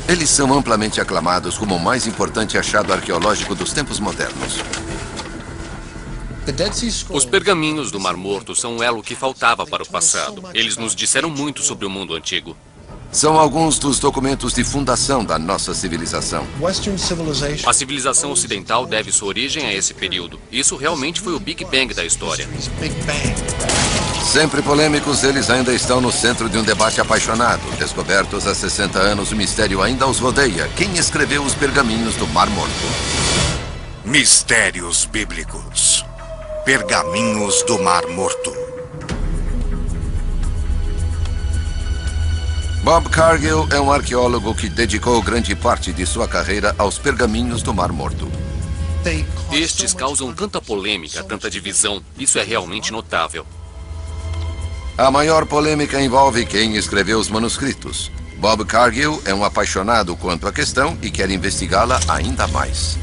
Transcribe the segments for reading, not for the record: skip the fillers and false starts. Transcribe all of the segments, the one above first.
Eles são amplamente aclamados como o mais importante achado arqueológico dos tempos modernos. Os pergaminhos do Mar Morto são um elo que faltava para o passado. Eles nos disseram muito sobre o mundo antigo. São alguns dos documentos de fundação da nossa civilização. A civilização ocidental deve sua origem a esse período. Isso realmente foi o Big Bang da história. Sempre polêmicos, eles ainda estão no centro de um debate apaixonado. Descobertos há 60 anos, o mistério ainda os rodeia. Quem escreveu os pergaminhos do Mar Morto? Mistérios bíblicos. Pergaminhos do Mar Morto. Bob Cargill é um arqueólogo que dedicou grande parte de sua carreira aos pergaminhos do Mar Morto. Estes causam tanta polêmica, tanta divisão. Isso é realmente notável. A maior polêmica envolve quem escreveu os manuscritos. Bob Cargill é um apaixonado quanto à questão e quer investigá-la ainda mais.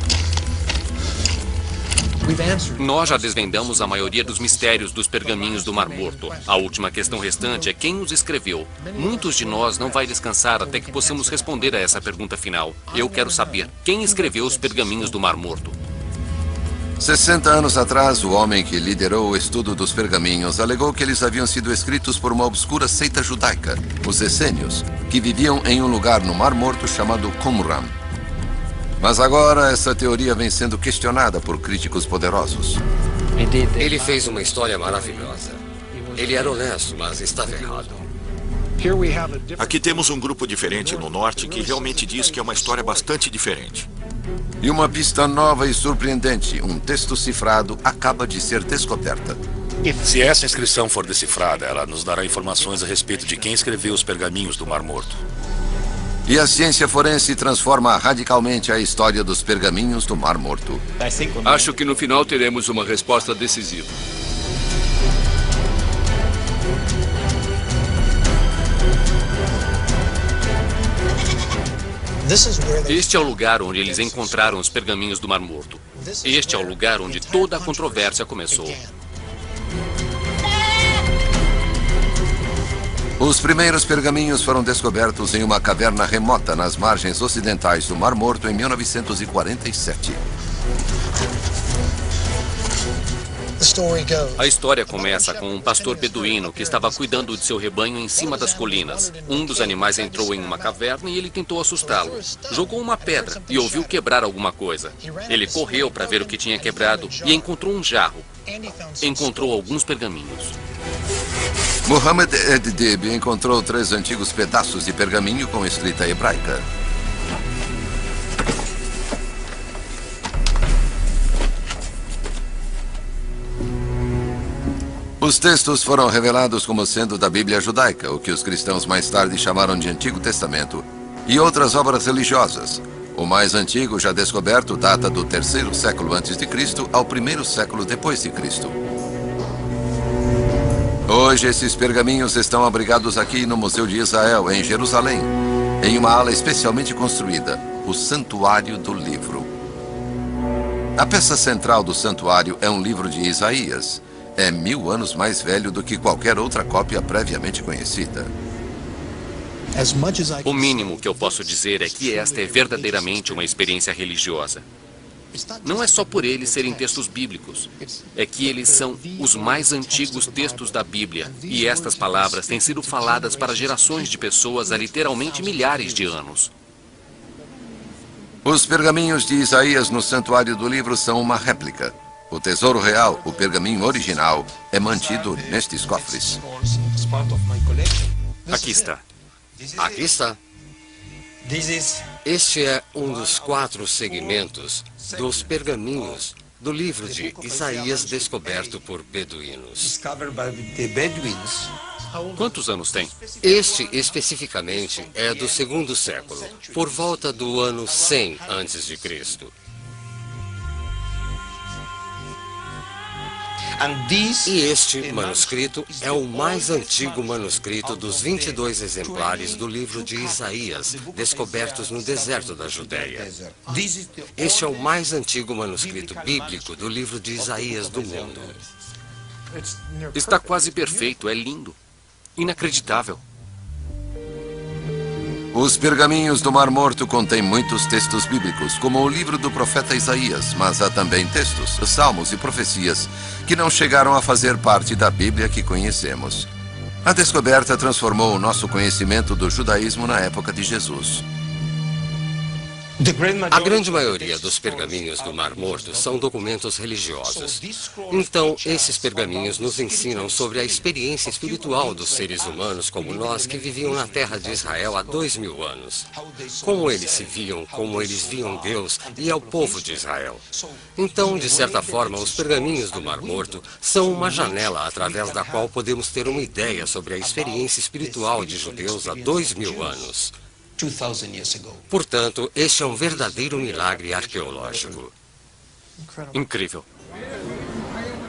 Nós já desvendamos a maioria dos mistérios dos pergaminhos do Mar Morto. A última questão restante é quem os escreveu. Muitos de nós não vai descansar até que possamos responder a essa pergunta final. Eu quero saber, quem escreveu os pergaminhos do Mar Morto? 60 anos atrás, o homem que liderou o estudo dos pergaminhos alegou que eles haviam sido escritos por uma obscura seita judaica, os essênios, que viviam em um lugar no Mar Morto chamado Qumran. Mas agora essa teoria vem sendo questionada por críticos poderosos. Ele fez uma história maravilhosa. Ele era honesto, mas estava errado. Aqui temos um grupo diferente no norte que realmente diz que é uma história bastante diferente. E uma pista nova e surpreendente, um texto cifrado, acaba de ser descoberta. Se essa inscrição for decifrada, ela nos dará informações a respeito de quem escreveu os pergaminhos do Mar Morto. E a ciência forense transforma radicalmente a história dos pergaminhos do Mar Morto. Acho que no final teremos uma resposta decisiva. Este é o lugar onde eles encontraram os pergaminhos do Mar Morto. Este é o lugar onde toda a controvérsia começou. Os primeiros pergaminhos foram descobertos em uma caverna remota nas margens ocidentais do Mar Morto em 1947. A história começa com um pastor beduíno que estava cuidando de seu rebanho em cima das colinas. Um dos animais entrou em uma caverna e ele tentou assustá-lo. Jogou uma pedra e ouviu quebrar alguma coisa. Ele correu para ver o que tinha quebrado e encontrou um jarro. Encontrou alguns pergaminhos. Muhammad Ed-Dib encontrou 3 antigos pedaços de pergaminho com escrita hebraica. Os textos foram revelados como sendo da Bíblia judaica, o que os cristãos mais tarde chamaram de Antigo Testamento, e outras obras religiosas. O mais antigo já descoberto data do 3º século a.C. ao 1º século depois de Cristo. Hoje, esses pergaminhos estão abrigados aqui no Museu de Israel, em Jerusalém, em uma ala especialmente construída, o Santuário do Livro. A peça central do santuário é um livro de Isaías. É 1000 anos mais velho do que qualquer outra cópia previamente conhecida. O mínimo que eu posso dizer é que esta é verdadeiramente uma experiência religiosa. Não é só por eles serem textos bíblicos, é que eles são os mais antigos textos da Bíblia, e estas palavras têm sido faladas para gerações de pessoas há literalmente milhares de anos. Os pergaminhos de Isaías no Santuário do Livro são uma réplica. O tesouro real, o pergaminho original, é mantido nestes cofres. Aqui está. Aqui está. Este é um dos 4 segmentos dos pergaminhos do livro de Isaías descoberto por beduínos. Quantos anos tem? Este, especificamente, é do 2º século, por volta do ano 100 a.C. E este manuscrito é o mais antigo manuscrito dos 22 exemplares do livro de Isaías, descobertos no deserto da Judéia. Este é o mais antigo manuscrito bíblico do livro de Isaías do mundo. Está quase perfeito, é lindo. Inacreditável. Os pergaminhos do Mar Morto contêm muitos textos bíblicos, como o livro do profeta Isaías, mas há também textos, salmos e profecias que não chegaram a fazer parte da Bíblia que conhecemos. A descoberta transformou o nosso conhecimento do judaísmo na época de Jesus. A grande maioria dos pergaminhos do Mar Morto são documentos religiosos. Então, esses pergaminhos nos ensinam sobre a experiência espiritual dos seres humanos como nós que viviam na terra de Israel há 2000 anos. Como eles se viam, como eles viam Deus e ao povo de Israel. Então, de certa forma, os pergaminhos do Mar Morto são uma janela através da qual podemos ter uma ideia sobre a experiência espiritual de judeus há 2000 anos. Portanto, este é um verdadeiro milagre arqueológico. Incrível.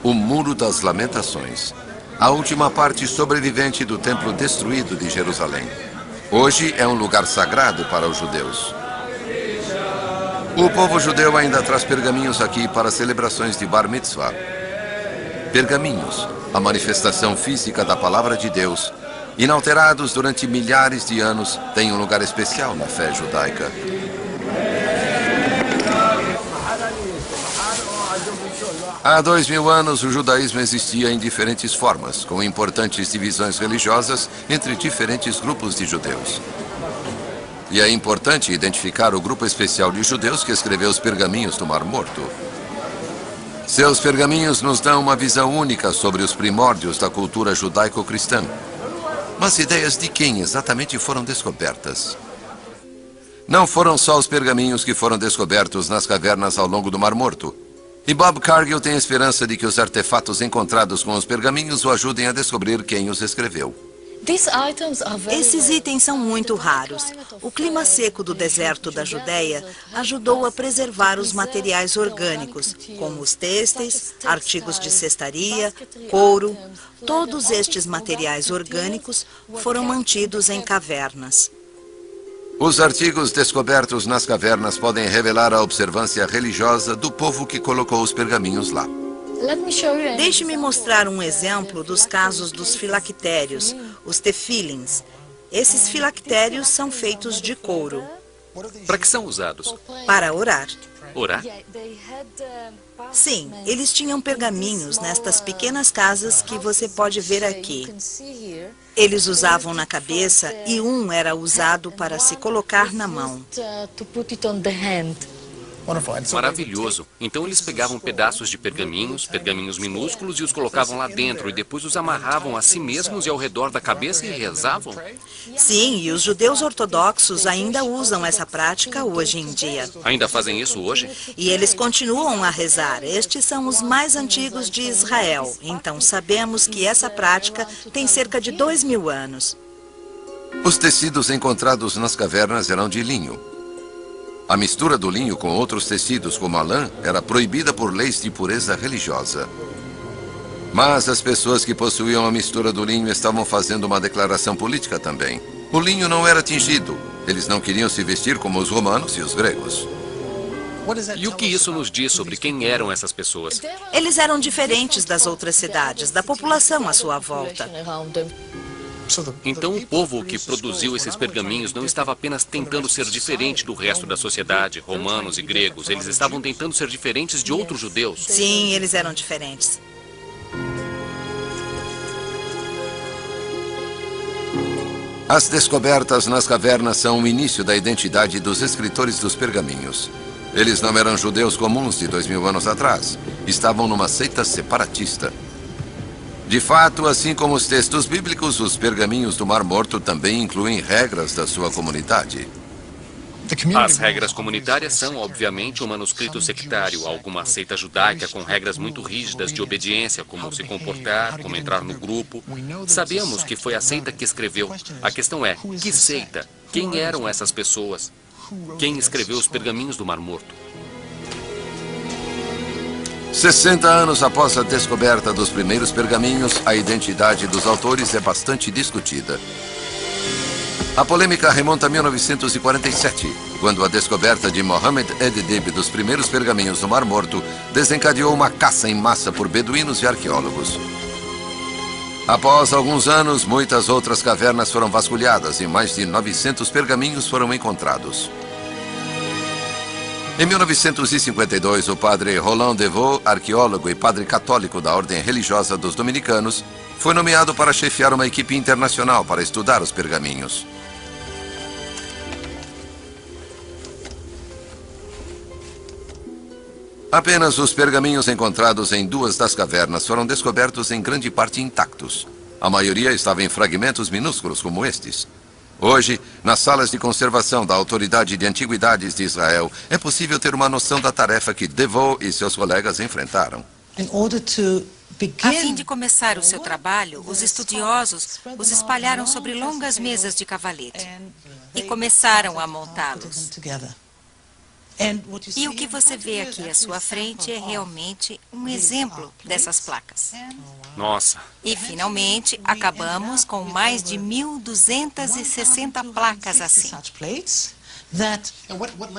O Muro das Lamentações. A última parte sobrevivente do templo destruído de Jerusalém. Hoje é um lugar sagrado para os judeus. O povo judeu ainda traz pergaminhos aqui para celebrações de Bar Mitzvah. Pergaminhos, a manifestação física da palavra de Deus, inalterados durante milhares de anos, têm um lugar especial na fé judaica. Há 2000 anos, o judaísmo existia em diferentes formas, com importantes divisões religiosas entre diferentes grupos de judeus. E é importante identificar o grupo especial de judeus que escreveu os pergaminhos do Mar Morto. Seus pergaminhos nos dão uma visão única sobre os primórdios da cultura judaico-cristã. Mas ideias de quem exatamente foram descobertas? Não foram só os pergaminhos que foram descobertos nas cavernas ao longo do Mar Morto. E Bob Cargill tem esperança de que os artefatos encontrados com os pergaminhos o ajudem a descobrir quem os escreveu. Esses itens são muito raros. O clima seco do deserto da Judéia ajudou a preservar os materiais orgânicos, como os têxteis, artigos de cestaria, couro. Todos estes materiais orgânicos foram mantidos em cavernas. Os artigos descobertos nas cavernas podem revelar a observância religiosa do povo que colocou os pergaminhos lá. Deixe-me mostrar um exemplo dos casos dos filactérios, os tefilins. Esses filactérios são feitos de couro. Para que são usados? Para orar. Orar? Sim, eles tinham pergaminhos nestas pequenas casas que você pode ver aqui. Eles usavam na cabeça e um era usado para se colocar na mão. Maravilhoso. Então eles pegavam pedaços de pergaminhos minúsculos e os colocavam lá dentro e depois os amarravam a si mesmos e ao redor da cabeça e rezavam? Sim, e os judeus ortodoxos ainda usam essa prática hoje em dia. Ainda fazem isso hoje? E eles continuam a rezar. Estes são os mais antigos de Israel. Então sabemos que essa prática tem cerca de 2000 anos. Os tecidos encontrados nas cavernas eram de linho. A mistura do linho com outros tecidos, como a lã, era proibida por leis de pureza religiosa. Mas as pessoas que possuíam a mistura do linho estavam fazendo uma declaração política também. O linho não era tingido. Eles não queriam se vestir como os romanos e os gregos. E o que isso nos diz sobre quem eram essas pessoas? Eles eram diferentes das outras cidades, da população à sua volta. Então o povo que produziu esses pergaminhos não estava apenas tentando ser diferente do resto da sociedade, romanos e gregos. Eles estavam tentando ser diferentes de outros judeus. Sim, eles eram diferentes. As descobertas nas cavernas são o início da identidade dos escritores dos pergaminhos. Eles não eram judeus comuns de 2000 anos atrás. Estavam numa seita separatista. De fato, assim como os textos bíblicos, os pergaminhos do Mar Morto também incluem regras da sua comunidade. As regras comunitárias são, obviamente, um manuscrito sectário, alguma seita judaica com regras muito rígidas de obediência, como se comportar, como entrar no grupo. Sabemos que foi a seita que escreveu. A questão é, que seita? Quem eram essas pessoas? Quem escreveu os pergaminhos do Mar Morto? 60 anos após a descoberta dos primeiros pergaminhos, a identidade dos autores é bastante discutida. A polêmica remonta a 1947, quando a descoberta de Mohammed Ed-Dib dos primeiros pergaminhos do Mar Morto desencadeou uma caça em massa por beduínos e arqueólogos. Após alguns anos, muitas outras cavernas foram vasculhadas e mais de 900 pergaminhos foram encontrados. Em 1952, o padre Roland Devaux, arqueólogo e padre católico da Ordem Religiosa dos Dominicanos, foi nomeado para chefiar uma equipe internacional para estudar os pergaminhos. Apenas os pergaminhos encontrados em 2 das cavernas foram descobertos em grande parte intactos. A maioria estava em fragmentos minúsculos como estes. Hoje, nas salas de conservação da Autoridade de Antiguidades de Israel, é possível ter uma noção da tarefa que Devaux e seus colegas enfrentaram. A fim de começar o seu trabalho, os estudiosos os espalharam sobre longas mesas de cavalete e começaram a montá-los. E o que você vê aqui à sua frente é realmente um exemplo dessas placas. Nossa. E, finalmente, acabamos com mais de 1.260 placas assim.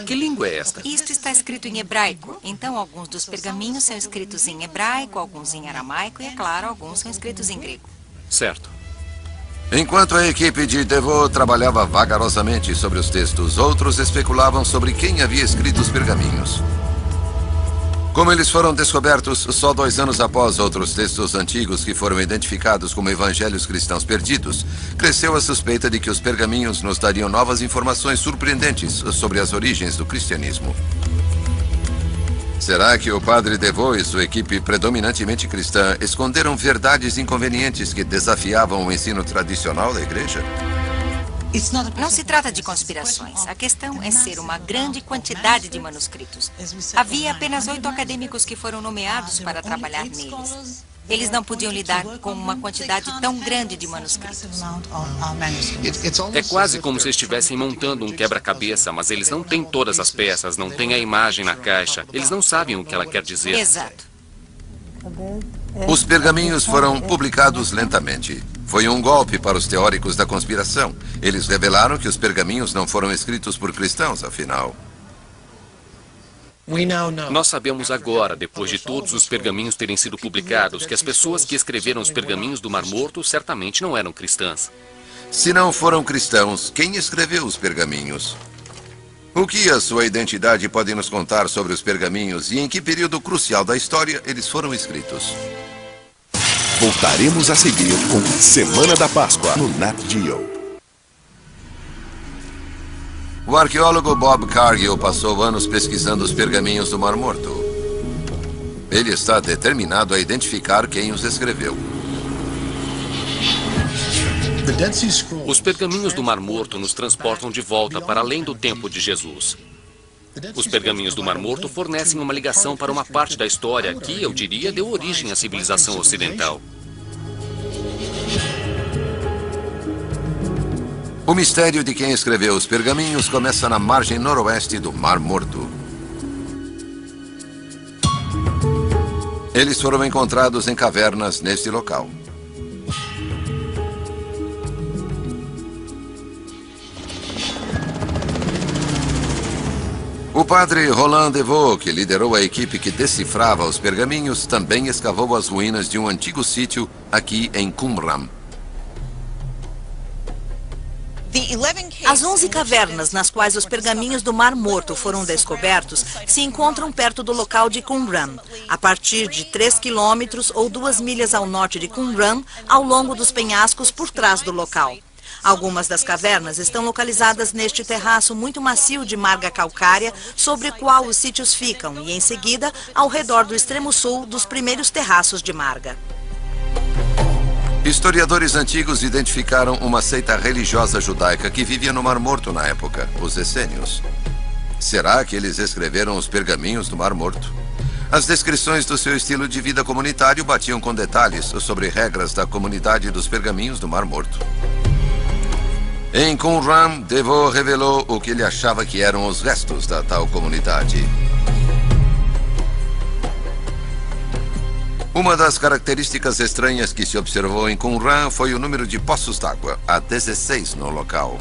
Que língua é esta? Isto está escrito em hebraico. Então, alguns dos pergaminhos são escritos em hebraico, alguns em aramaico e, é claro, alguns são escritos em grego. Certo. Enquanto a equipe de Devaux trabalhava vagarosamente sobre os textos, outros especulavam sobre quem havia escrito os pergaminhos. Como eles foram descobertos só 2 anos após outros textos antigos que foram identificados como evangelhos cristãos perdidos, cresceu a suspeita de que os pergaminhos nos dariam novas informações surpreendentes sobre as origens do cristianismo. Será que o padre Devaux e sua equipe predominantemente cristã esconderam verdades inconvenientes que desafiavam o ensino tradicional da igreja? Não se trata de conspirações. A questão é ser uma grande quantidade de manuscritos. Havia apenas 8 acadêmicos que foram nomeados para trabalhar neles. Eles não podiam lidar com uma quantidade tão grande de manuscritos. É quase como se estivessem montando um quebra-cabeça, mas eles não têm todas as peças, não têm a imagem na caixa. Eles não sabem o que ela quer dizer. Exato. Os pergaminhos foram publicados lentamente. Foi um golpe para os teóricos da conspiração. Eles revelaram que os pergaminhos não foram escritos por cristãos, afinal. Nós sabemos agora, depois de todos os pergaminhos terem sido publicados, que as pessoas que escreveram os pergaminhos do Mar Morto certamente não eram cristãs. Se não foram cristãos, quem escreveu os pergaminhos? O que a sua identidade pode nos contar sobre os pergaminhos e em que período crucial da história eles foram escritos? Voltaremos a seguir com Semana da Páscoa no Nat Geo. O arqueólogo Bob Cargill passou anos pesquisando os pergaminhos do Mar Morto. Ele está determinado a identificar quem os escreveu. Os pergaminhos do Mar Morto nos transportam de volta para além do tempo de Jesus. Os pergaminhos do Mar Morto fornecem uma ligação para uma parte da história que, eu diria, deu origem à civilização ocidental. O mistério de quem escreveu os pergaminhos começa na margem noroeste do Mar Morto. Eles foram encontrados em cavernas neste local. O padre Roland Devaux, que liderou a equipe que decifrava os pergaminhos, também escavou as ruínas de um antigo sítio aqui em Qumran. As 11 cavernas nas quais os pergaminhos do Mar Morto foram descobertos se encontram perto do local de Qumran, a partir de 3 quilômetros ou 2 milhas ao norte de Qumran, ao longo dos penhascos por trás do local. Algumas das cavernas estão localizadas neste terraço muito macio de marga calcária, sobre o qual os sítios ficam, e em seguida, ao redor do extremo sul dos primeiros terraços de marga. Historiadores antigos identificaram uma seita religiosa judaica que vivia no Mar Morto na época, os essênios. Será que eles escreveram os pergaminhos do Mar Morto? As descrições do seu estilo de vida comunitário batiam com detalhes sobre regras da comunidade dos pergaminhos do Mar Morto. Em Qumran, Devaux revelou o que ele achava que eram os restos da tal comunidade. Uma das características estranhas que se observou em Qumran foi o número de poços d'água, há 16 no local.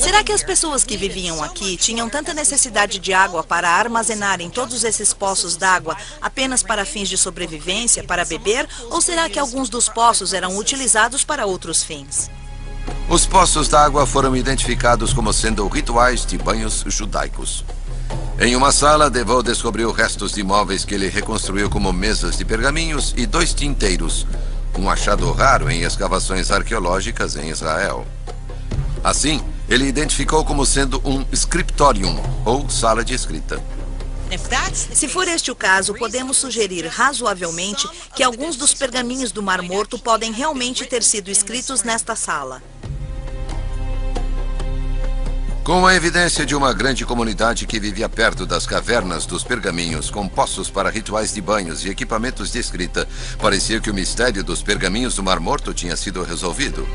Será que as pessoas que viviam aqui tinham tanta necessidade de água para armazenarem todos esses poços d'água apenas para fins de sobrevivência, para beber? Ou será que alguns dos poços eram utilizados para outros fins? Os poços d'água foram identificados como sendo rituais de banhos judaicos. Em uma sala, DeVoe descobriu restos de móveis que ele reconstruiu como mesas de pergaminhos e 2 tinteiros, um achado raro em escavações arqueológicas em Israel. Assim, ele identificou como sendo um scriptorium, ou sala de escrita. Se for este o caso, podemos sugerir razoavelmente que alguns dos pergaminhos do Mar Morto podem realmente ter sido escritos nesta sala. Com a evidência de uma grande comunidade que vivia perto das cavernas dos pergaminhos, com poços para rituais de banhos e equipamentos de escrita, parecia que o mistério dos pergaminhos do Mar Morto tinha sido resolvido.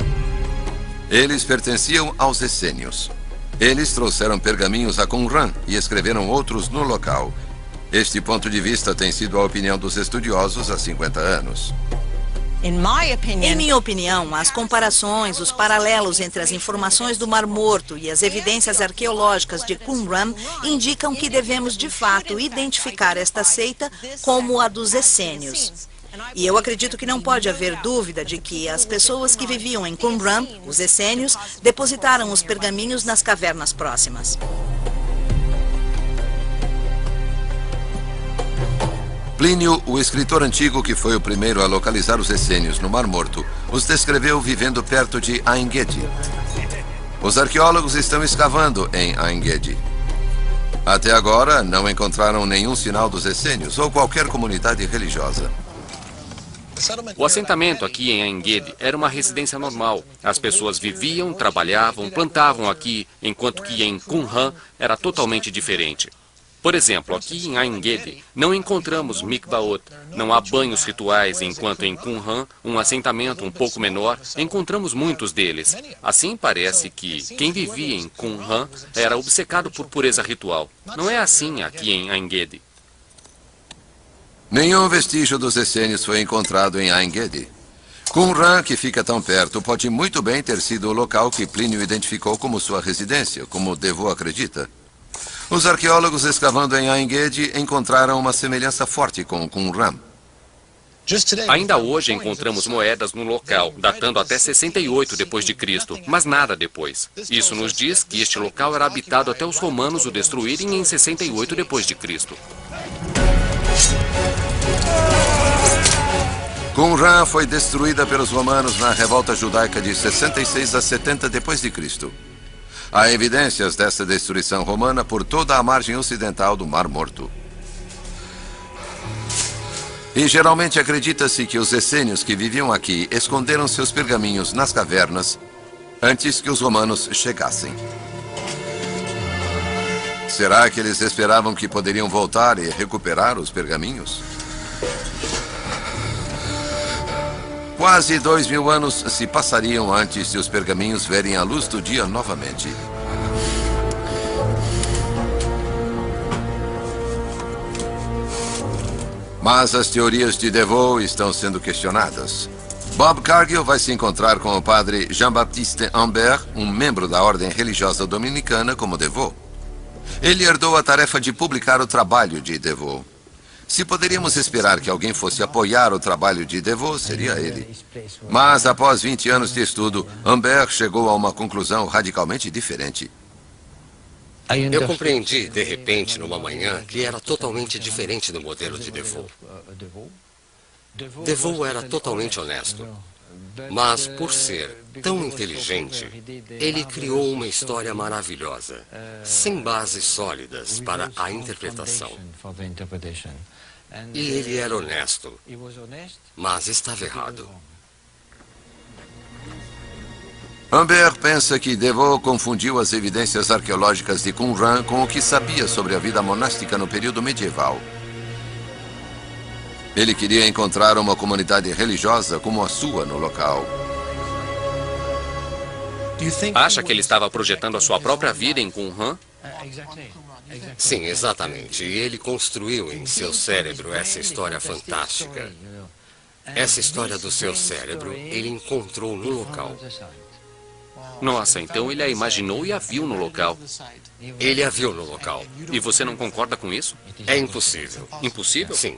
Eles pertenciam aos essênios. Eles trouxeram pergaminhos a Qumran e escreveram outros no local. Este ponto de vista tem sido a opinião dos estudiosos há 50 anos. Em minha opinião, as comparações, os paralelos entre as informações do Mar Morto e as evidências arqueológicas de Qumran indicam que devemos, de fato, identificar esta seita como a dos essênios. E eu acredito que não pode haver dúvida de que as pessoas que viviam em Qumran, os essênios, depositaram os pergaminhos nas cavernas próximas. Plínio, o escritor antigo que foi o primeiro a localizar os essênios no Mar Morto, os descreveu vivendo perto de Ain Gedi. Os arqueólogos estão escavando em Ain Gedi. Até agora, não encontraram nenhum sinal dos essênios ou qualquer comunidade religiosa. O assentamento aqui em Ain Gedi era uma residência normal. As pessoas viviam, trabalhavam, plantavam aqui, enquanto que em Qumran era totalmente diferente. Por exemplo, aqui em Ain Gedi não encontramos mikvaot, não há banhos rituais, enquanto em Qumran, um assentamento um pouco menor, encontramos muitos deles. Assim parece que quem vivia em Qumran era obcecado por pureza ritual. Não é assim aqui em Ain Gedi. Nenhum vestígio dos essênios foi encontrado em Ain Gedi. Qumran, que fica tão perto, pode muito bem ter sido o local que Plínio identificou como sua residência, como DeVoe acredita. Os arqueólogos escavando em Ain Gedi encontraram uma semelhança forte com Qumran. Ainda hoje encontramos moedas no local, datando até 68 d.C., mas nada depois. Isso nos diz que este local era habitado até os romanos o destruírem em 68 d.C. Qumran foi destruída pelos romanos na revolta judaica de 66 a 70 d.C. Há evidências dessa destruição romana por toda a margem ocidental do Mar Morto. E geralmente acredita-se que os essênios que viviam aqui esconderam seus pergaminhos nas cavernas antes que os romanos chegassem. Será que eles esperavam que poderiam voltar e recuperar os pergaminhos? Quase 2000 anos se passariam antes de os pergaminhos verem a luz do dia novamente. Mas as teorias de DeVoe estão sendo questionadas. Bob Cargill vai se encontrar com o padre Jean-Baptiste Ambert, um membro da ordem religiosa dominicana como DeVoe. Ele herdou a tarefa de publicar o trabalho de DeVoe. Se poderíamos esperar que alguém fosse apoiar o trabalho de DeVoe, seria ele. Mas, após 20 anos de estudo, Ambert chegou a uma conclusão radicalmente diferente. Eu compreendi, de repente, numa manhã, que era totalmente diferente do modelo de DeVoe. DeVoe era totalmente honesto. Mas, por ser tão inteligente, ele criou uma história maravilhosa, sem bases sólidas para a interpretação. E ele era honesto, mas estava errado. Ambert pensa que DeVoe confundiu as evidências arqueológicas de Qumran com o que sabia sobre a vida monástica no período medieval. Ele queria encontrar uma comunidade religiosa como a sua no local. Acha que ele estava projetando a sua própria vida em Qumran? Sim, exatamente. E ele construiu em seu cérebro essa história fantástica. Essa história do seu cérebro, ele encontrou no local. Nossa, então ele a imaginou e a viu no local. Ele a viu no local. E você não concorda com isso? É impossível. Impossível? Sim.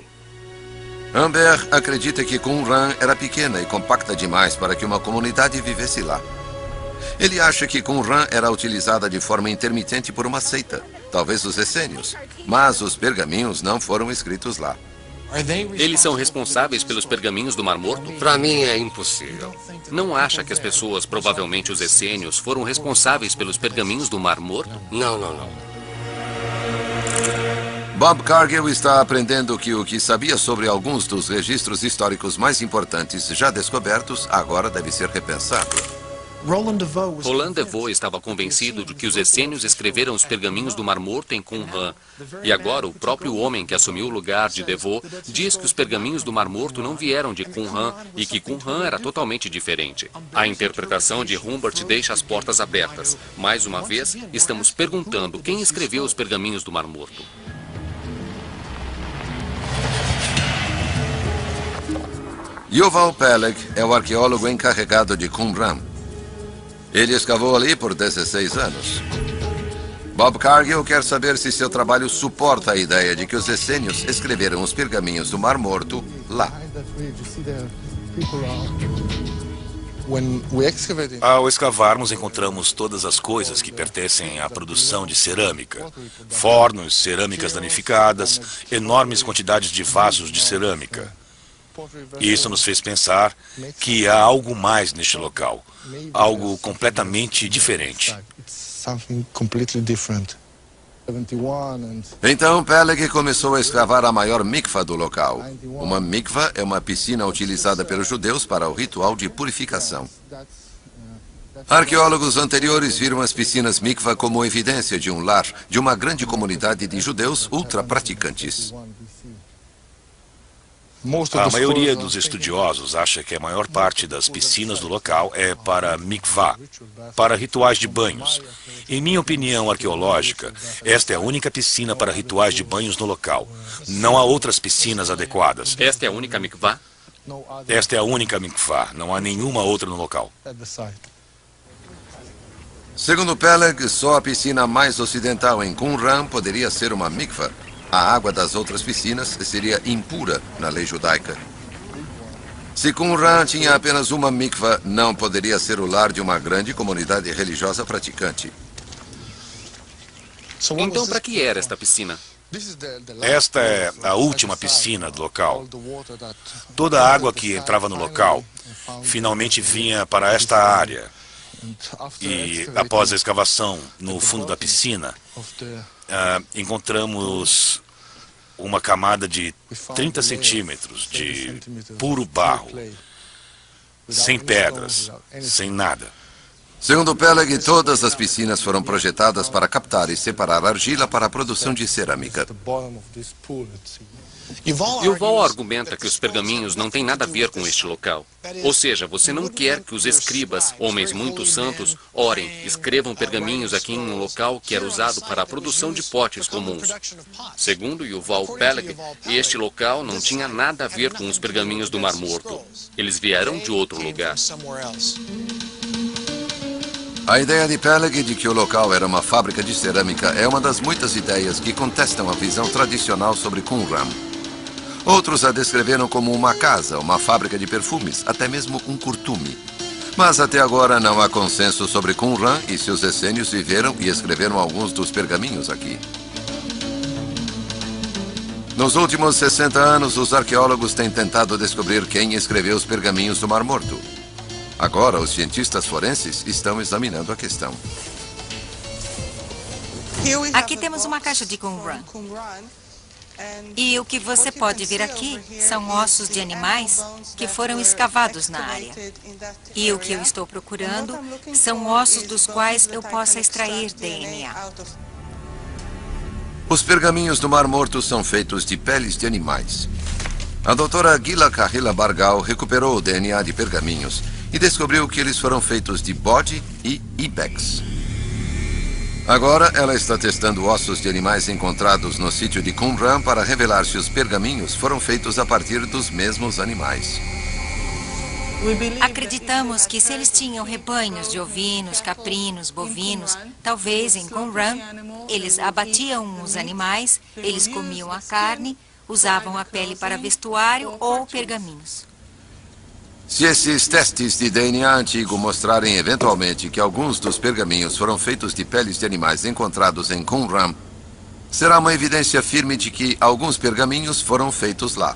Humbert acredita que Qumran era pequena e compacta demais para que uma comunidade vivesse lá. Ele acha que Qumran era utilizada de forma intermitente por uma seita, talvez os essênios, mas os pergaminhos não foram escritos lá. Eles são responsáveis pelos pergaminhos do Mar Morto? Para mim é impossível. Não acha que as pessoas, provavelmente os essênios, foram responsáveis pelos pergaminhos do Mar Morto? Não, não, não. Bob Cargill está aprendendo que o que sabia sobre alguns dos registros históricos mais importantes já descobertos agora deve ser repensado. Roland DeVoe estava convencido de que os essênios escreveram os pergaminhos do Mar Morto em Qumran. E agora o próprio homem que assumiu o lugar de DeVoe diz que os pergaminhos do Mar Morto não vieram de Qumran e que Qumran era totalmente diferente. A interpretação de Humbert deixa as portas abertas. Mais uma vez, estamos perguntando quem escreveu os pergaminhos do Mar Morto. Yuval Peleg é o arqueólogo encarregado de Qumran. Ele escavou ali por 16 anos. Bob Cargill quer saber se seu trabalho suporta a ideia de que os essênios escreveram os pergaminhos do Mar Morto lá. Ao escavarmos, encontramos todas as coisas que pertencem à produção de cerâmica. Fornos, cerâmicas danificadas, enormes quantidades de vasos de cerâmica. Isso nos fez pensar que há algo mais neste local, algo completamente diferente. Então Peleg começou a escavar a maior mikvah do local. Uma mikvah é uma piscina utilizada pelos judeus para o ritual de purificação. Arqueólogos anteriores viram as piscinas mikvah como evidência de um lar, de uma grande comunidade de judeus ultra-praticantes. A maioria dos estudiosos acha que a maior parte das piscinas do local é para mikvah, para rituais de banhos. Em minha opinião arqueológica, esta é a única piscina para rituais de banhos no local. Não há outras piscinas adequadas. Esta é a única mikvah? Esta é a única mikvah, não há nenhuma outra no local. Segundo Peleg, só a piscina mais ocidental em Qumran poderia ser uma mikvah. A água das outras piscinas seria impura na lei judaica. Se Qumran tinha apenas uma mikvah, não poderia ser o lar de uma grande comunidade religiosa praticante. Então, para que era esta piscina? Esta é a última piscina do local. Toda a água que entrava no local finalmente vinha para esta área. E após a escavação no fundo da piscina, encontramos uma camada de 30 centímetros de puro barro, sem pedras, sem nada. Segundo Peleg, todas as piscinas foram projetadas para captar e separar argila para a produção de cerâmica. Yuval argumenta que os pergaminhos não têm nada a ver com este local. Ou seja, você não quer que os escribas, homens muito santos, orem, escrevam pergaminhos aqui em um local que era usado para a produção de potes comuns. Segundo Yuval Peleg, este local não tinha nada a ver com os pergaminhos do Mar Morto. Eles vieram de outro lugar. A ideia de Peleg de que o local era uma fábrica de cerâmica é uma das muitas ideias que contestam a visão tradicional sobre Qumran. Outros a descreveram como uma casa, uma fábrica de perfumes, até mesmo um curtume. Mas até agora não há consenso sobre Qumran e se os essênios viveram e escreveram alguns dos pergaminhos aqui. Nos últimos 60 anos, os arqueólogos têm tentado descobrir quem escreveu os pergaminhos do Mar Morto. Agora, os cientistas forenses estão examinando a questão. Aqui temos uma caixa de Qumran. E o que você pode ver aqui são ossos de animais que foram escavados na área. E o que eu estou procurando são ossos dos quais eu possa extrair DNA. Os pergaminhos do Mar Morto são feitos de peles de animais. A doutora Gila Kahila Bargal recuperou o DNA de pergaminhos e descobriu que eles foram feitos de bode e ibex. Agora, ela está testando ossos de animais encontrados no sítio de Qumran para revelar se os pergaminhos foram feitos a partir dos mesmos animais. Acreditamos que se eles tinham rebanhos de ovinos, caprinos, bovinos, talvez em Qumran, eles abatiam os animais, eles comiam a carne, usavam a pele para vestuário ou pergaminhos. Se esses testes de DNA antigo mostrarem eventualmente que alguns dos pergaminhos foram feitos de peles de animais encontrados em Qumran, será uma evidência firme de que alguns pergaminhos foram feitos lá.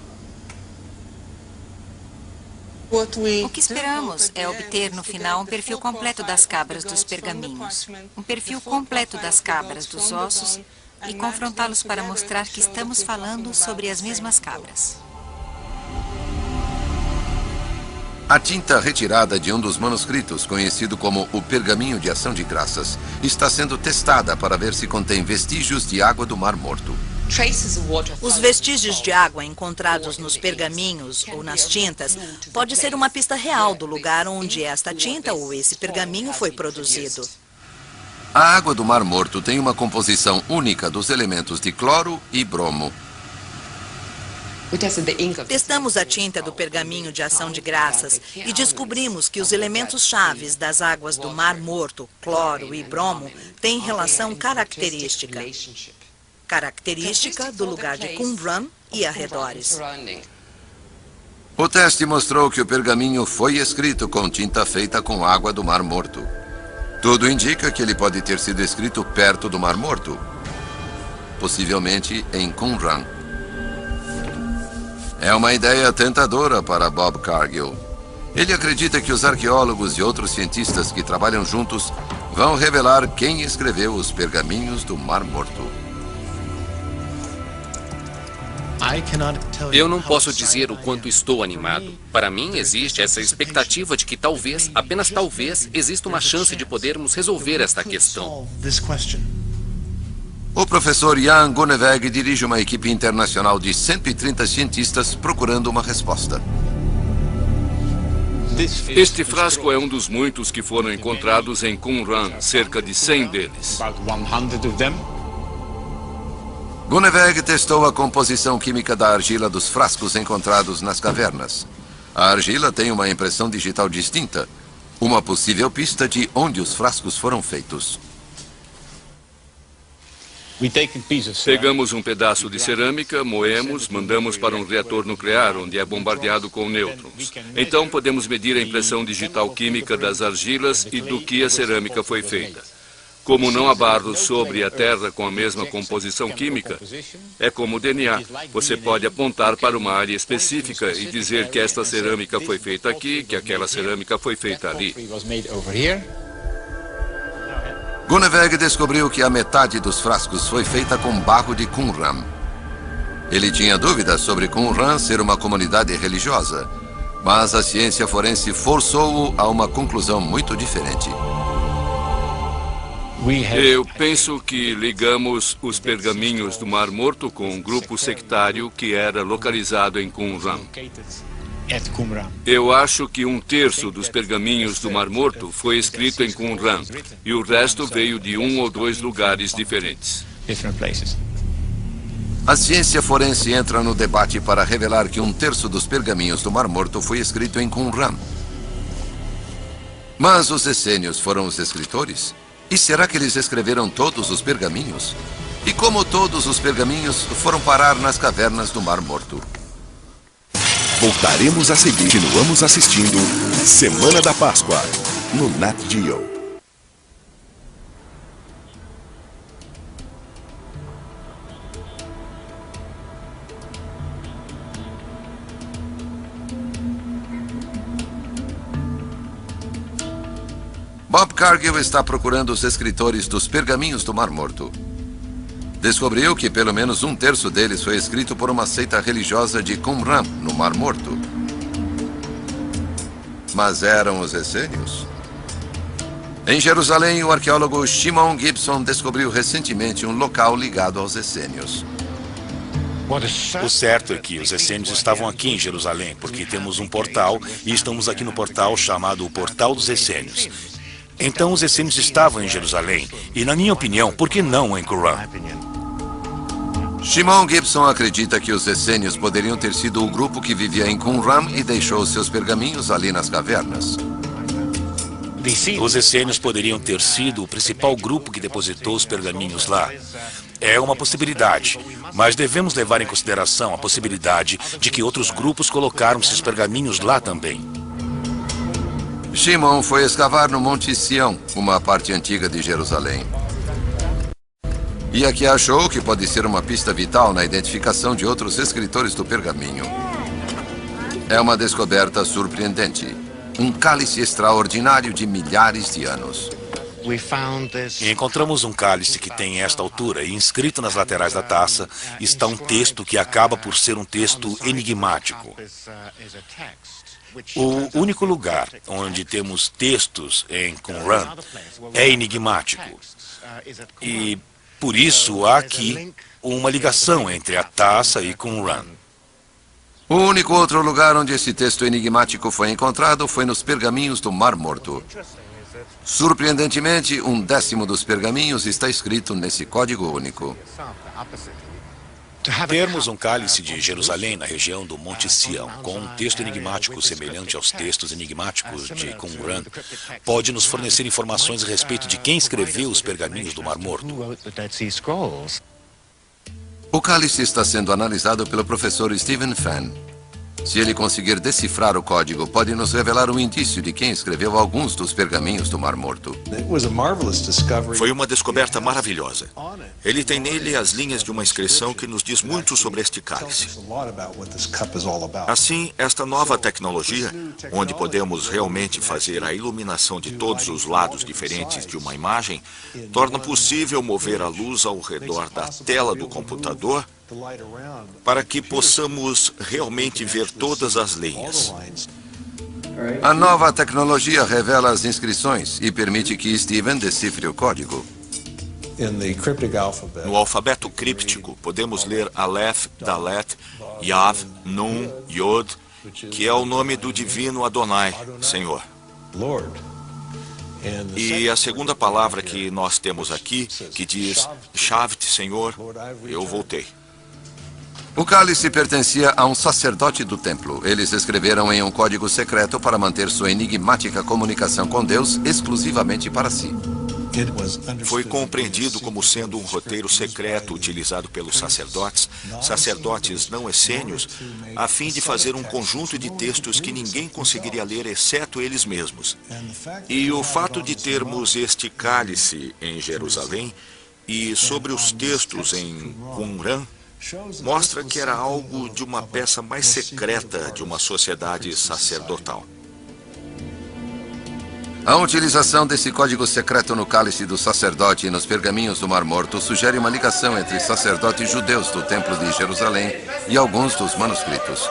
O que esperamos é obter no final um perfil completo das cabras dos pergaminhos, um perfil completo das cabras dos ossos e confrontá-los para mostrar que estamos falando sobre as mesmas cabras. A tinta retirada de um dos manuscritos, conhecido como o Pergaminho de Ação de Graças, está sendo testada para ver se contém vestígios de água do Mar Morto. Os vestígios de água encontrados nos pergaminhos ou nas tintas pode ser uma pista real do lugar onde esta tinta ou esse pergaminho foi produzido. A água do Mar Morto tem uma composição única dos elementos de cloro e bromo. Testamos a tinta do pergaminho de ação de graças e descobrimos que os elementos chaves das águas do Mar Morto, cloro e bromo, têm relação característica do lugar de Qumran e arredores. O teste mostrou que o pergaminho foi escrito com tinta feita com água do Mar Morto. Tudo indica que ele pode ter sido escrito perto do Mar Morto, possivelmente em Qumran. É uma ideia tentadora para Bob Cargill. Ele acredita que os arqueólogos e outros cientistas que trabalham juntos vão revelar quem escreveu os pergaminhos do Mar Morto. Eu não posso dizer o quanto estou animado. Para mim, existe essa expectativa de que talvez, apenas talvez, exista uma chance de podermos resolver esta questão. O professor Jan Gunneweg dirige uma equipe internacional de 130 cientistas procurando uma resposta. Este frasco é um dos muitos que foram encontrados em Qumran, cerca de 100 deles. Gunneweg testou a composição química da argila dos frascos encontrados nas cavernas. A argila tem uma impressão digital distinta, uma possível pista de onde os frascos foram feitos. Pegamos um pedaço de cerâmica, moemos, mandamos para um reator nuclear, onde é bombardeado com nêutrons. Então podemos medir a impressão digital química das argilas e do que a cerâmica foi feita. Como não há barro sobre a Terra com a mesma composição química, é como o DNA. Você pode apontar para uma área específica e dizer que esta cerâmica foi feita aqui, que aquela cerâmica foi feita ali. Gunneweg descobriu que a metade dos frascos foi feita com barro de Qumran. Ele tinha dúvidas sobre Qumran ser uma comunidade religiosa, mas a ciência forense forçou-o a uma conclusão muito diferente. Eu penso que ligamos os pergaminhos do Mar Morto com um grupo sectário que era localizado em Qumran. Eu acho que 1/3 dos pergaminhos do Mar Morto foi escrito em Qumran e o resto veio de 1 ou 2 lugares diferentes. A ciência forense entra no debate para revelar que 1/3 dos pergaminhos do Mar Morto foi escrito em Qumran. Mas os essênios foram os escritores? E será que eles escreveram todos os pergaminhos? E como todos os pergaminhos foram parar nas cavernas do Mar Morto? Voltaremos a seguir. Continuamos assistindo Semana da Páscoa, no Nat Geo. Bob Cargill está procurando os escritores dos pergaminhos do Mar Morto. Descobriu que pelo menos 1/3 deles foi escrito por uma seita religiosa de Qumran, no Mar Morto. Mas eram os essênios? Em Jerusalém, o arqueólogo Shimon Gibson descobriu recentemente um local ligado aos essênios. O certo é que os essênios estavam aqui em Jerusalém, porque temos um portal e estamos aqui no portal chamado o Portal dos Essênios. Então os essênios estavam em Jerusalém e, na minha opinião, por que não em Qumran? Shimon Gibson acredita que os essênios poderiam ter sido o grupo que vivia em Qumran e deixou seus pergaminhos ali nas cavernas. Os essênios poderiam ter sido o principal grupo que depositou os pergaminhos lá. É uma possibilidade, mas devemos levar em consideração a possibilidade de que outros grupos colocaram seus pergaminhos lá também. Shimon foi escavar no Monte Sião, uma parte antiga de Jerusalém. E aqui achou que pode ser uma pista vital na identificação de outros escritores do pergaminho. É uma descoberta surpreendente. Um cálice extraordinário de milhares de anos. E encontramos um cálice que tem esta altura e inscrito nas laterais da taça está um texto que acaba por ser um texto enigmático. O único lugar onde temos textos em Qumran é enigmático. E por isso há aqui uma ligação entre a taça e Qumran. O único outro lugar onde esse texto enigmático foi encontrado foi nos pergaminhos do Mar Morto. Surpreendentemente, 1/10 dos pergaminhos está escrito nesse código único. Termos um cálice de Jerusalém na região do Monte Sião, com um texto enigmático semelhante aos textos enigmáticos de Qumran, pode nos fornecer informações a respeito de quem escreveu os pergaminhos do Mar Morto. O cálice está sendo analisado pelo professor Stephen Fenn. Se ele conseguir decifrar o código, pode nos revelar um indício de quem escreveu alguns dos pergaminhos do Mar Morto. Foi uma descoberta maravilhosa. Ele tem nele as linhas de uma inscrição que nos diz muito sobre este cálice. Assim, esta nova tecnologia, onde podemos realmente fazer a iluminação de todos os lados diferentes de uma imagem, torna possível mover a luz ao redor da tela do computador para que possamos realmente ver todas as linhas. A nova tecnologia revela as inscrições e permite que Stephen decifre o código. No alfabeto críptico, podemos ler Aleph, Dalet, Yav, Nun, Yod, que é o nome do divino Adonai, Senhor. E a segunda palavra que nós temos aqui, que diz Shavt, Senhor, eu voltei. O cálice pertencia a um sacerdote do templo. Eles escreveram em um código secreto para manter sua enigmática comunicação com Deus exclusivamente para si. Foi compreendido como sendo um roteiro secreto utilizado pelos sacerdotes não essênios, a fim de fazer um conjunto de textos que ninguém conseguiria ler exceto eles mesmos. E o fato de termos este cálice em Jerusalém e sobre os textos em Qumran mostra que era algo de uma peça mais secreta de uma sociedade sacerdotal. A utilização desse código secreto no cálice do sacerdote e nos pergaminhos do Mar Morto sugere uma ligação entre sacerdotes judeus do Templo de Jerusalém e alguns dos manuscritos.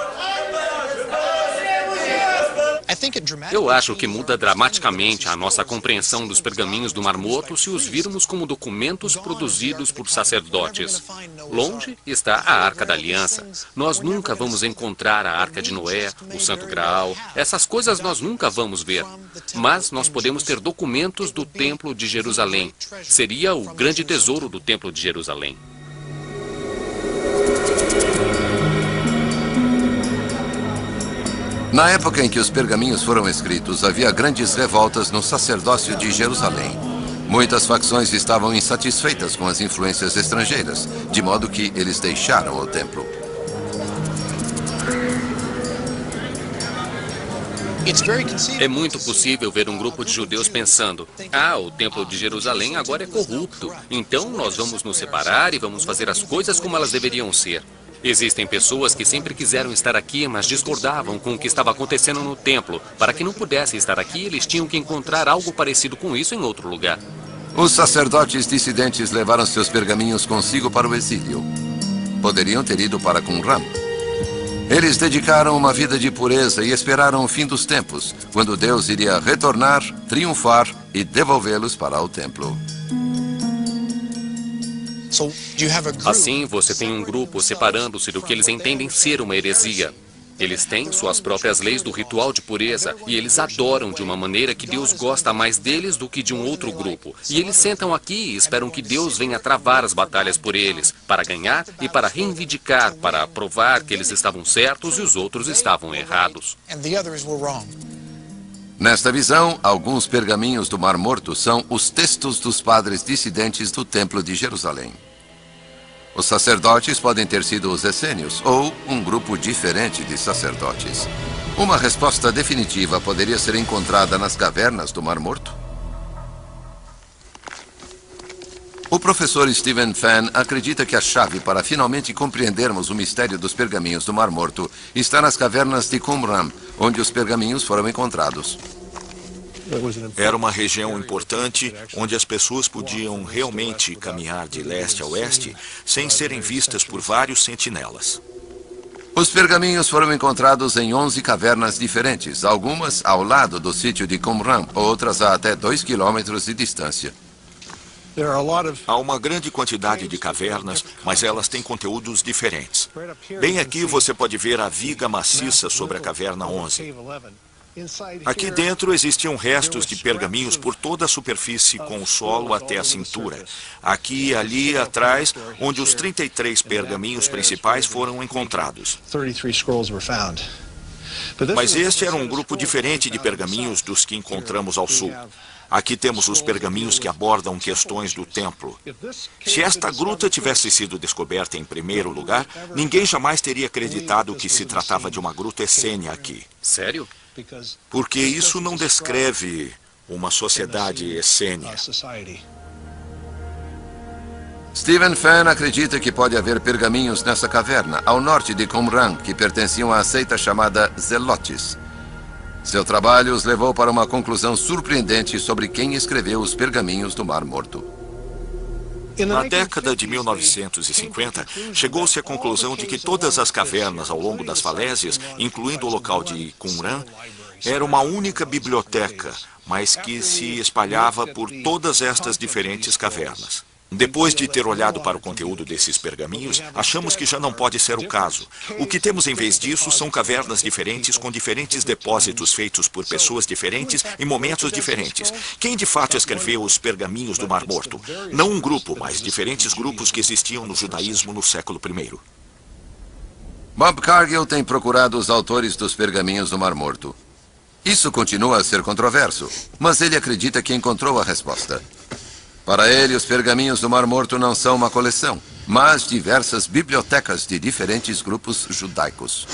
Eu acho que muda dramaticamente a nossa compreensão dos pergaminhos do Mar Morto se os virmos como documentos produzidos por sacerdotes. Longe está a Arca da Aliança. Nós nunca vamos encontrar a Arca de Noé, o Santo Graal. Essas coisas nós nunca vamos ver. Mas nós podemos ter documentos do Templo de Jerusalém. Seria o grande tesouro do Templo de Jerusalém. Na época em que os pergaminhos foram escritos, havia grandes revoltas no sacerdócio de Jerusalém. Muitas facções estavam insatisfeitas com as influências estrangeiras, de modo que eles deixaram o templo. É muito possível ver um grupo de judeus pensando: o Templo de Jerusalém agora é corrupto, então nós vamos nos separar e vamos fazer as coisas como elas deveriam ser. Existem pessoas que sempre quiseram estar aqui, mas discordavam com o que estava acontecendo no templo. Para que não pudessem estar aqui, eles tinham que encontrar algo parecido com isso em outro lugar. Os sacerdotes dissidentes levaram seus pergaminhos consigo para o exílio. Poderiam ter ido para Qumran. Eles dedicaram uma vida de pureza e esperaram o fim dos tempos, quando Deus iria retornar, triunfar e devolvê-los para o templo. Assim, você tem um grupo separando-se do que eles entendem ser uma heresia. Eles têm suas próprias leis do ritual de pureza e eles adoram de uma maneira que Deus gosta mais deles do que de um outro grupo. E eles sentam aqui e esperam que Deus venha travar as batalhas por eles, para ganhar e para reivindicar, para provar que eles estavam certos e os outros estavam errados. Nesta visão, alguns pergaminhos do Mar Morto são os textos dos padres dissidentes do Templo de Jerusalém. Os sacerdotes podem ter sido os essênios ou um grupo diferente de sacerdotes. Uma resposta definitiva poderia ser encontrada nas cavernas do Mar Morto? O professor Stephen Fenn acredita que a chave para finalmente compreendermos o mistério dos pergaminhos do Mar Morto está nas cavernas de Qumran, onde os pergaminhos foram encontrados. Era uma região importante onde as pessoas podiam realmente caminhar de leste a oeste sem serem vistas por vários sentinelas. Os pergaminhos foram encontrados em 11 cavernas diferentes, algumas ao lado do sítio de Qumran, outras a até 2 quilômetros de distância. Há uma grande quantidade de cavernas, mas elas têm conteúdos diferentes. Bem aqui você pode ver a viga maciça sobre a caverna 11. Aqui dentro existiam restos de pergaminhos por toda a superfície, com o solo até a cintura. Aqui e ali atrás, onde os 33 pergaminhos principais foram encontrados. Mas este era um grupo diferente de pergaminhos dos que encontramos ao sul. Aqui temos os pergaminhos que abordam questões do templo. Se esta gruta tivesse sido descoberta em primeiro lugar, ninguém jamais teria acreditado que se tratava de uma gruta essênia aqui. Sério? Porque isso não descreve uma sociedade essênia. Stephen Fenn acredita que pode haver pergaminhos nessa caverna, ao norte de Qumran, que pertenciam à seita chamada Zelotes. Seu trabalho os levou para uma conclusão surpreendente sobre quem escreveu os pergaminhos do Mar Morto. Na década de 1950, chegou-se à conclusão de que todas as cavernas ao longo das falésias, incluindo o local de Qumran, era uma única biblioteca, mas que se espalhava por todas estas diferentes cavernas. Depois de ter olhado para o conteúdo desses pergaminhos, achamos que já não pode ser o caso. O que temos em vez disso são cavernas diferentes com diferentes depósitos feitos por pessoas diferentes em momentos diferentes. Quem de fato escreveu os pergaminhos do Mar Morto? Não um grupo, mas diferentes grupos que existiam no judaísmo no século I. Bob Cargill tem procurado os autores dos pergaminhos do Mar Morto. Isso continua a ser controverso, mas ele acredita que encontrou a resposta. Para ele, os pergaminhos do Mar Morto não são uma coleção, mas diversas bibliotecas de diferentes grupos judaicos.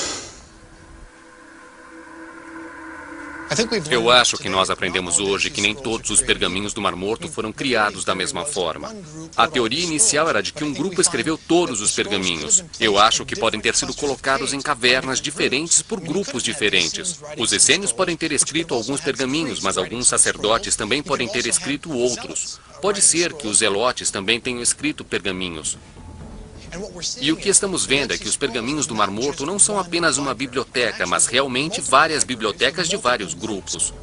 Eu acho que nós aprendemos hoje que nem todos os pergaminhos do Mar Morto foram criados da mesma forma. A teoria inicial era de que um grupo escreveu todos os pergaminhos. Eu acho que podem ter sido colocados em cavernas diferentes por grupos diferentes. Os essênios podem ter escrito alguns pergaminhos, mas alguns sacerdotes também podem ter escrito outros. Pode ser que os zelotes também tenham escrito pergaminhos. E o que estamos vendo é que os pergaminhos do Mar Morto não são apenas uma biblioteca, mas realmente várias bibliotecas de vários grupos.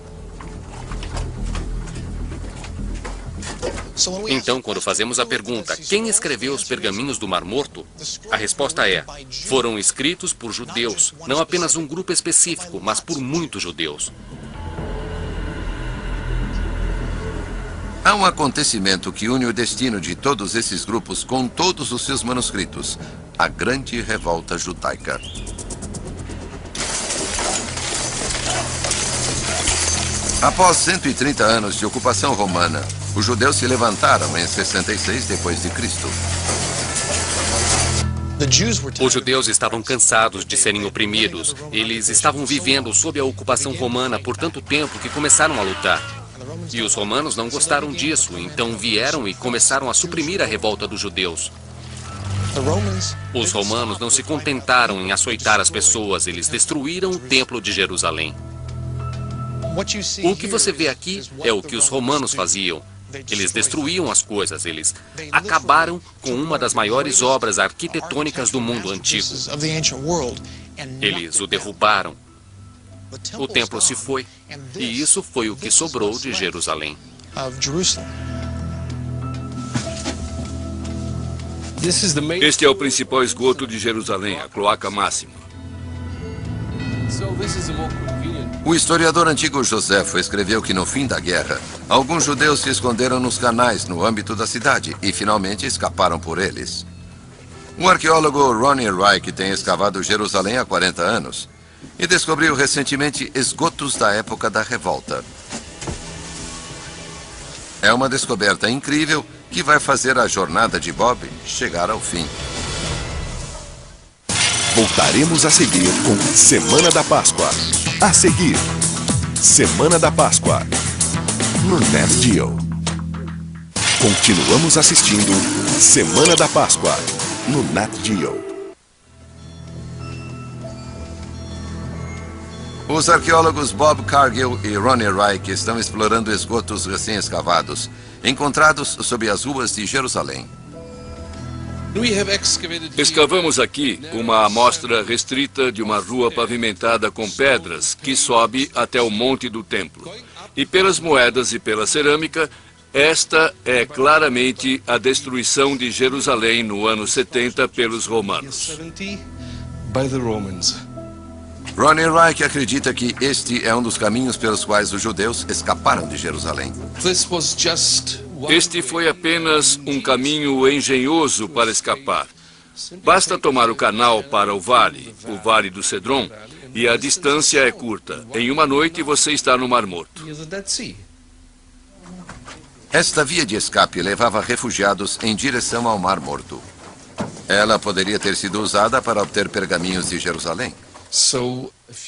Então, quando fazemos a pergunta, quem escreveu os pergaminhos do Mar Morto? A resposta é, foram escritos por judeus, não apenas um grupo específico, mas por muitos judeus. Há um acontecimento que une o destino de todos esses grupos com todos os seus manuscritos, a Grande Revolta Judaica. Após 130 anos de ocupação romana, os judeus se levantaram em 66 d.C. Os judeus estavam cansados de serem oprimidos. Eles estavam vivendo sob a ocupação romana por tanto tempo que começaram a lutar. E os romanos não gostaram disso, então vieram e começaram a suprimir a revolta dos judeus. Os romanos não se contentaram em açoitar as pessoas, eles destruíram o templo de Jerusalém. O que você vê aqui é o que os romanos faziam. Eles destruíam as coisas, eles acabaram com uma das maiores obras arquitetônicas do mundo antigo. Eles o derrubaram. O templo se foi, e isso foi o que sobrou de Jerusalém. Este é o principal esgoto de Jerusalém, a cloaca máxima. O historiador antigo Joséfo escreveu que no fim da guerra, alguns judeus se esconderam nos canais no âmbito da cidade e finalmente escaparam por eles. O arqueólogo Ronnie Reich tem escavado Jerusalém há 40 anos e descobriu recentemente esgotos da época da revolta. É uma descoberta incrível que vai fazer a jornada de Bob chegar ao fim. Voltaremos a seguir com Semana da Páscoa. A seguir, Semana da Páscoa, no Nat Geo. Continuamos assistindo Semana da Páscoa, no Nat Geo. Os arqueólogos Bob Cargill e Ronnie Reich estão explorando esgotos recém-escavados, encontrados sob as ruas de Jerusalém. Escavamos aqui uma amostra restrita de uma rua pavimentada com pedras que sobe até o Monte do Templo. E pelas moedas e pela cerâmica, esta é claramente a destruição de Jerusalém no ano 70 pelos romanos. Ronnie Reich acredita que este é um dos caminhos pelos quais os judeus escaparam de Jerusalém. Este foi apenas um caminho engenhoso para escapar. Basta tomar o canal para o Vale do Cedron, e a distância é curta. Em uma noite você está no Mar Morto. Esta via de escape levava refugiados em direção ao Mar Morto. Ela poderia ter sido usada para obter pergaminhos de Jerusalém.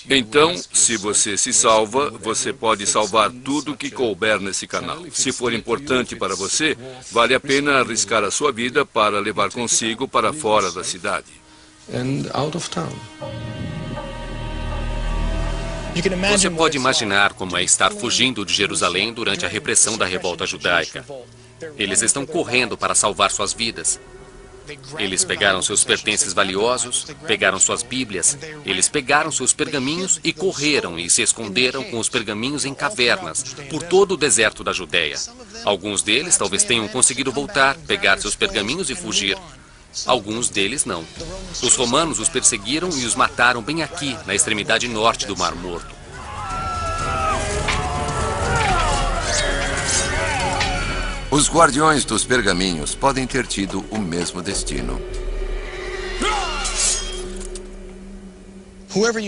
Então, se você se salva, você pode salvar tudo que couber nesse canal. Se for importante para você, vale a pena arriscar a sua vida para levar consigo para fora da cidade. Você pode imaginar como é estar fugindo de Jerusalém durante a repressão da revolta judaica. Eles estão correndo para salvar suas vidas. Eles pegaram seus pertences valiosos, pegaram suas bíblias, eles pegaram seus pergaminhos e correram e se esconderam com os pergaminhos em cavernas, por todo o deserto da Judéia. Alguns deles talvez tenham conseguido voltar, pegar seus pergaminhos e fugir. Alguns deles não. Os romanos os perseguiram e os mataram bem aqui, na extremidade norte do Mar Morto. Os guardiões dos pergaminhos podem ter tido o mesmo destino.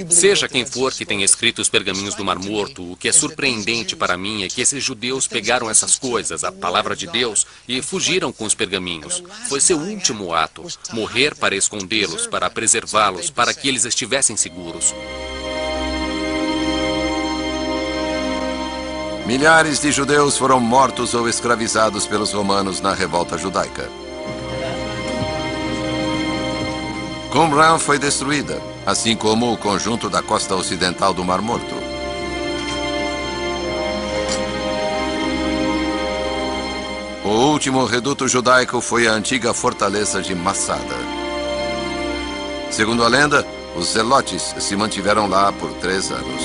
Seja quem for que tenha escrito os pergaminhos do Mar Morto, o que é surpreendente para mim é que esses judeus pegaram essas coisas, a palavra de Deus, e fugiram com os pergaminhos. Foi seu último ato, morrer para escondê-los, para preservá-los, para que eles estivessem seguros. Milhares de judeus foram mortos ou escravizados pelos romanos na revolta judaica. Qumran foi destruída, assim como o conjunto da costa ocidental do Mar Morto. O último reduto judaico foi a antiga fortaleza de Massada. Segundo a lenda, os zelotes se mantiveram lá por 3 anos.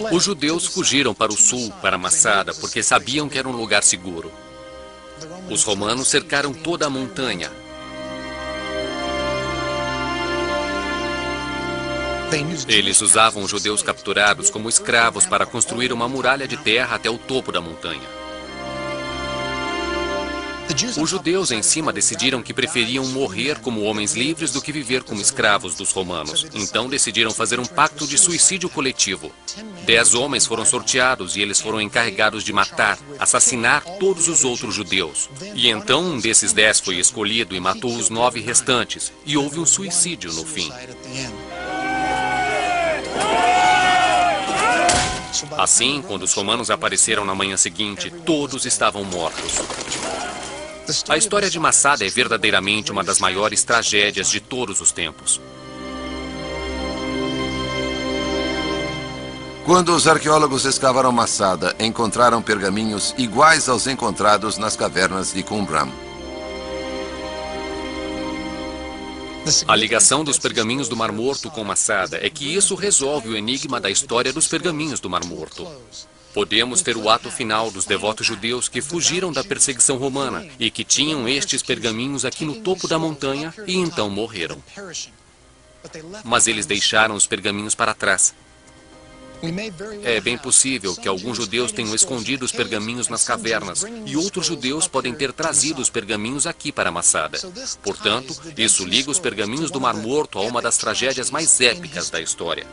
Os judeus fugiram para o sul, para Massada, porque sabiam que era um lugar seguro. Os romanos cercaram toda a montanha. Eles usavam os judeus capturados como escravos para construir uma muralha de terra até o topo da montanha. Os judeus em cima decidiram que preferiam morrer como homens livres do que viver como escravos dos romanos. Então decidiram fazer um pacto de suicídio coletivo. 10 homens foram sorteados e eles foram encarregados de matar, assassinar todos os outros judeus. E então um desses 10 foi escolhido e matou os 9 restantes. E houve um suicídio no fim. Assim, quando os romanos apareceram na manhã seguinte, todos estavam mortos. A história de Massada é verdadeiramente uma das maiores tragédias de todos os tempos. Quando os arqueólogos escavaram Massada, encontraram pergaminhos iguais aos encontrados nas cavernas de Qumran. A ligação dos pergaminhos do Mar Morto com Massada é que isso resolve o enigma da história dos pergaminhos do Mar Morto. Podemos ter o ato final dos devotos judeus que fugiram da perseguição romana e que tinham estes pergaminhos aqui no topo da montanha e então morreram. mas eles deixaram os pergaminhos para trás. É bem possível que alguns judeus tenham escondido os pergaminhos nas cavernas e outros judeus podem ter trazido os pergaminhos aqui para Masada. Portanto, isso liga os pergaminhos do Mar Morto a uma das tragédias mais épicas da história.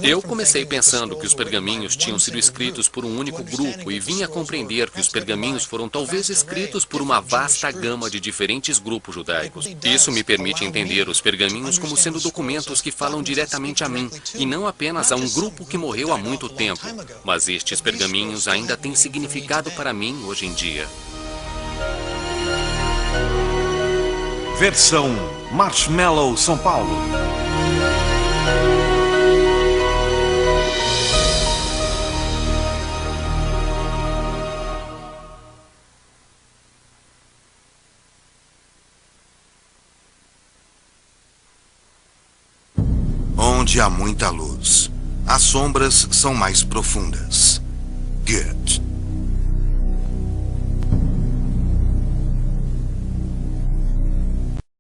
Eu comecei pensando que os pergaminhos tinham sido escritos por um único grupo e vim a compreender que os pergaminhos foram talvez escritos por uma vasta gama de diferentes grupos judaicos. Isso me permite entender os pergaminhos como sendo documentos que falam diretamente a mim e não apenas a um grupo que morreu há muito tempo. Mas estes pergaminhos ainda têm significado para mim hoje em dia. Versão Marshmallow São Paulo. Onde há muita luz, as sombras são mais profundas. Goethe.